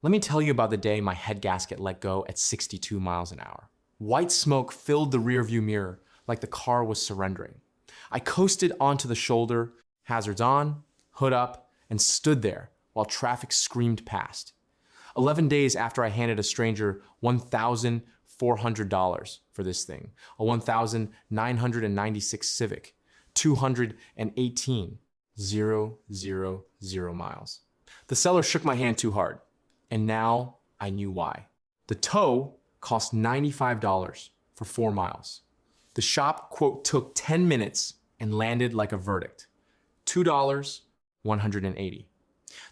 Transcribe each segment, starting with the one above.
Let me tell you about the day my head gasket let go at 62 miles an hour. White smoke filled the rearview mirror like the car was surrendering. I coasted onto the shoulder, hazards on, hood up, and stood there while traffic screamed past. 11 days after I handed a stranger $1,400 for this thing, a 1,996 Civic, 218,000 miles. The seller shook my hand too hard, and now I knew why. The tow cost $95 for 4 miles. The shop, quote, took 10 minutes and landed like a verdict. $2, 180.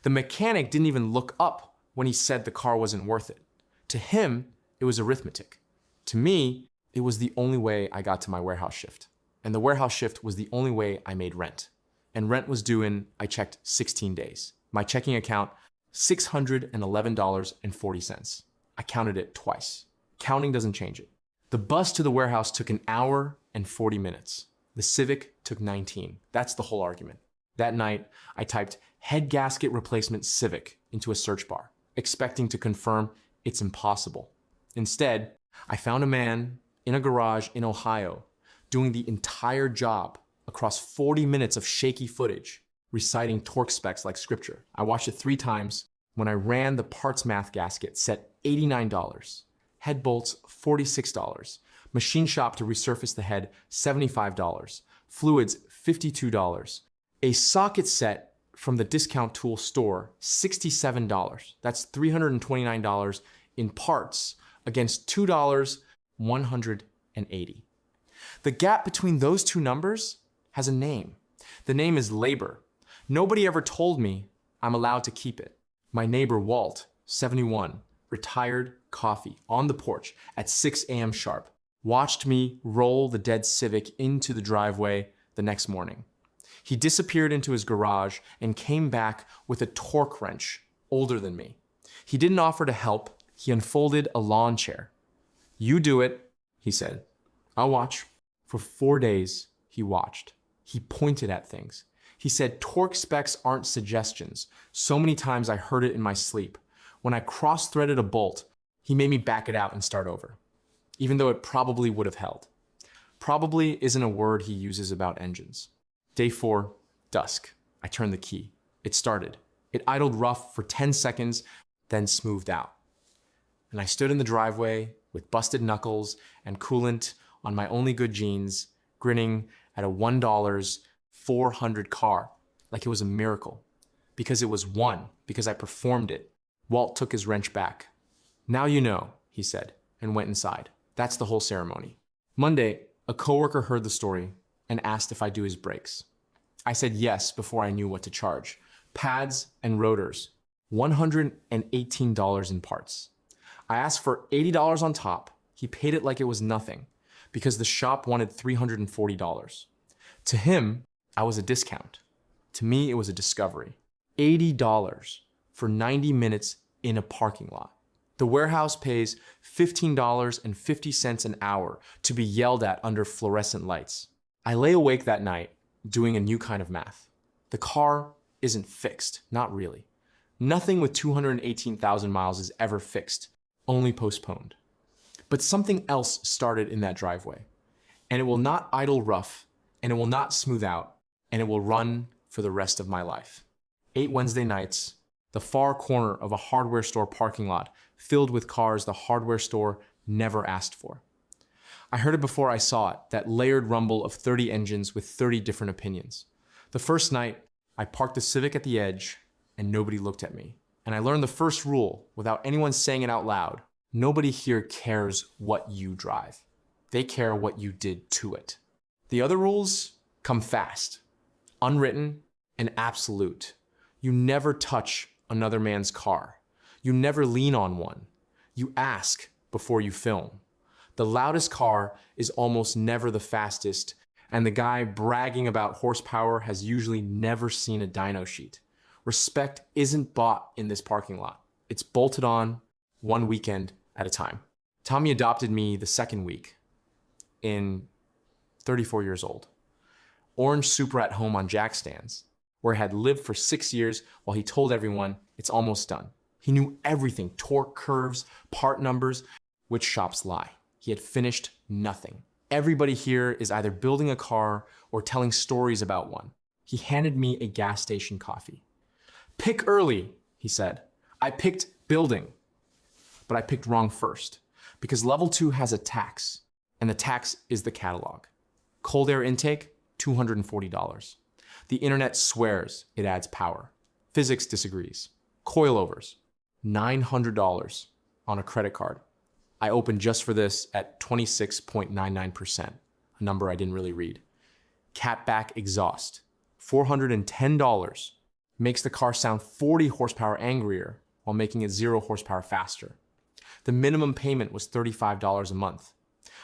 The mechanic didn't even look up when he said the car wasn't worth it. To him, it was arithmetic. To me, it was the only way I got to my warehouse shift. And the warehouse shift was the only way I made rent. And rent was due in, I checked, 16 days. My checking account, $611.40. I counted it twice. Counting doesn't change it. The bus to the warehouse took an hour and 40 minutes. The Civic took 19. That's the whole argument. That night, I typed head gasket replacement Civic into a search bar, expecting to confirm it's impossible. Instead, I found a man in a garage in Ohio doing the entire job across 40 minutes of shaky footage, reciting torque specs like scripture. I watched it 3 times. When I ran the parts math gasket, set $89. Head bolts, $46. Machine shop to resurface the head, $75. Fluids, $52. A socket set from the discount tool store, $67. That's $329 in parts against $2, 180. The gap between those two numbers has a name. The name is labor. Nobody ever told me I'm allowed to keep it. My neighbor Walt, 71, retired coffee on the porch at 6 a.m. sharp, watched me roll the dead Civic into the driveway the next morning. He disappeared into his garage and came back with a torque wrench older than me. He didn't offer to help. He unfolded a lawn chair. "You do it," he said. "I'll watch." For 4 days, he watched. He pointed at things. He said torque specs aren't suggestions. So many times I heard it in my sleep. When I cross-threaded a bolt, he made me back it out and start over, even though it probably would have held. Probably isn't a word he uses about engines. Day 4, dusk. I turned the key. It started. It idled rough for 10 seconds, then smoothed out. And I stood in the driveway with busted knuckles and coolant on my only good jeans, grinning at a $1,400 car like it was a miracle. Because it was one, because I performed it. Walt took his wrench back. "Now you know," he said, and went inside. That's the whole ceremony. Monday, a coworker heard the story and asked if I'd do his brakes. I said yes before I knew what to charge. Pads and rotors, $118 in parts. I asked for $80 on top. He paid it like it was nothing because the shop wanted $340. To him, I was a discount. To me, it was a discovery. $80 for 90 minutes in a parking lot. The warehouse pays $15.50 an hour to be yelled at under fluorescent lights. I lay awake that night doing a new kind of math. The car isn't fixed, not really. Nothing with 218,000 miles is ever fixed, only postponed. But something else started in that driveway, and it will not idle rough, and it will not smooth out, and it will run for the rest of my life. 8 Wednesday nights, the far corner of a hardware store parking lot filled with cars the hardware store never asked for. I heard it before I saw it, that layered rumble of 30 engines with 30 different opinions. The first night, I parked the Civic at the edge and nobody looked at me. And I learned the first rule without anyone saying it out loud. Nobody here cares what you drive. They care what you did to it. The other rules come fast, unwritten and absolute. You never touch another man's car. You never lean on one. You ask before you film. The loudest car is almost never the fastest, and the guy bragging about horsepower has usually never seen a dyno sheet. Respect isn't bought in this parking lot. It's bolted on one weekend at a time. Tommy adopted me the second week in 34 years old. Orange Supra at home on jack stands, where I had lived for 6 years while he told everyone it's almost done. He knew everything, torque curves, part numbers, which shops lie. He had finished nothing. Everybody here is either building a car or telling stories about one. He handed me a gas station coffee. Pick early, he said. I picked building, but I picked wrong first because level 2 has a tax, and the tax is the catalog. Cold air intake, $240. The internet swears it adds power. Physics disagrees. Coilovers, $900 on a credit card. I opened just for this at 26.99%, a number I didn't really read. Catback exhaust, $410. Makes the car sound 40 horsepower angrier while making it 0 horsepower faster. The minimum payment was $35 a month.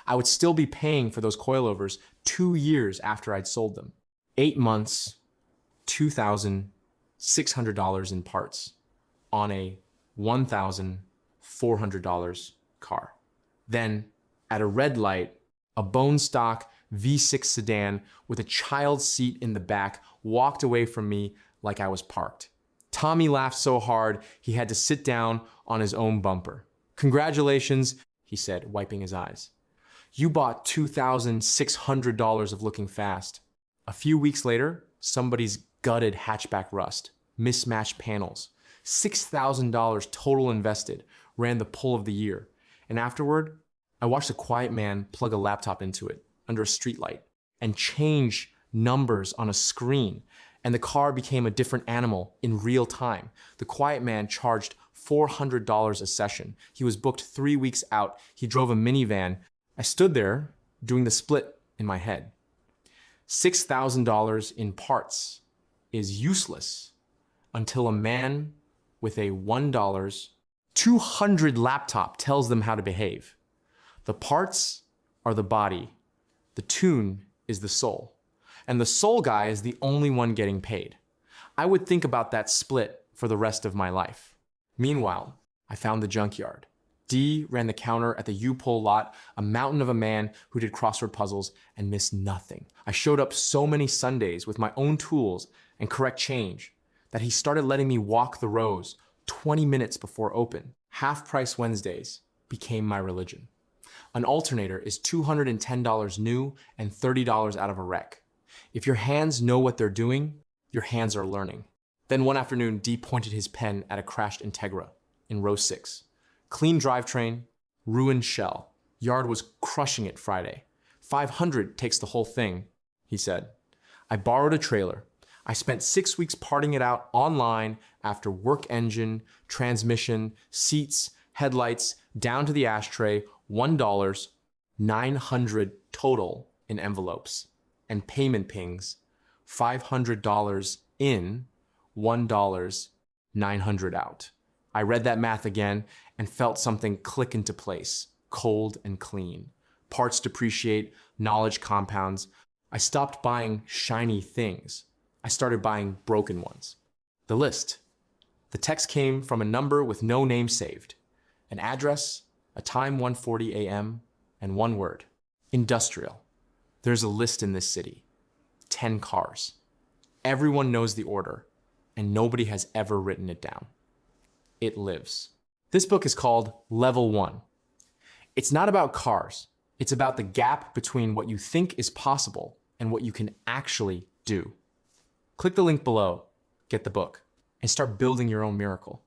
I would still be paying for those coilovers 2 years after I'd sold them. 8 months, $2,600 in parts on a $1,400 car. Then, at a red light, a bone stock V6 sedan with a child seat in the back walked away from me like I was parked. Tommy laughed so hard he had to sit down on his own bumper. Congratulations, he said, wiping his eyes. You bought $2,600 of looking fast. A few weeks later, somebody's gutted hatchback rust, mismatched panels, $6,000 total invested, ran the pull of the year. And afterward, I watched a quiet man plug a laptop into it under a streetlight and change numbers on a screen, and the car became a different animal in real time. The quiet man charged $400 a session. He was booked 3 weeks out. He drove a minivan. I stood there doing the split in my head. $6,000 in parts is useless until a man with a $1 200 laptop tells them how to behave. The parts are the body. The tune is the soul. And the soul guy is the only one getting paid. I would think about that split for the rest of my life. Meanwhile, I found the junkyard. D ran the counter at the U-Pull lot, a mountain of a man who did crossword puzzles and missed nothing. I showed up so many Sundays with my own tools and correct change that he started letting me walk the rows 20 minutes before open. Half-price Wednesdays became my religion. An alternator is $210 new and $30 out of a wreck. If your hands know what they're doing, your hands are learning. Then one afternoon, D pointed his pen at a crashed Integra in row 6. Clean drivetrain, ruined shell. Yard was crushing it Friday. 500 takes the whole thing, he said. I borrowed a trailer. I spent 6 weeks parting it out online after work engine, transmission, seats, headlights, down to the ashtray, $1, 900 total in envelopes, and payment pings, $500 in, $1, 900 out. I read that math again and felt something click into place, cold and clean. Parts depreciate, knowledge compounds. I stopped buying shiny things. I started buying broken ones. The list. The text came from a number with no name saved. An address, a time 1:40 a.m., and one word. Industrial. There's a list in this city. 10 cars. Everyone knows the order, and nobody has ever written it down. It lives. This book is called Level 1. It's not about cars. It's about the gap between what you think is possible and what you can actually do. Click the link below, get the book, and start building your own miracle.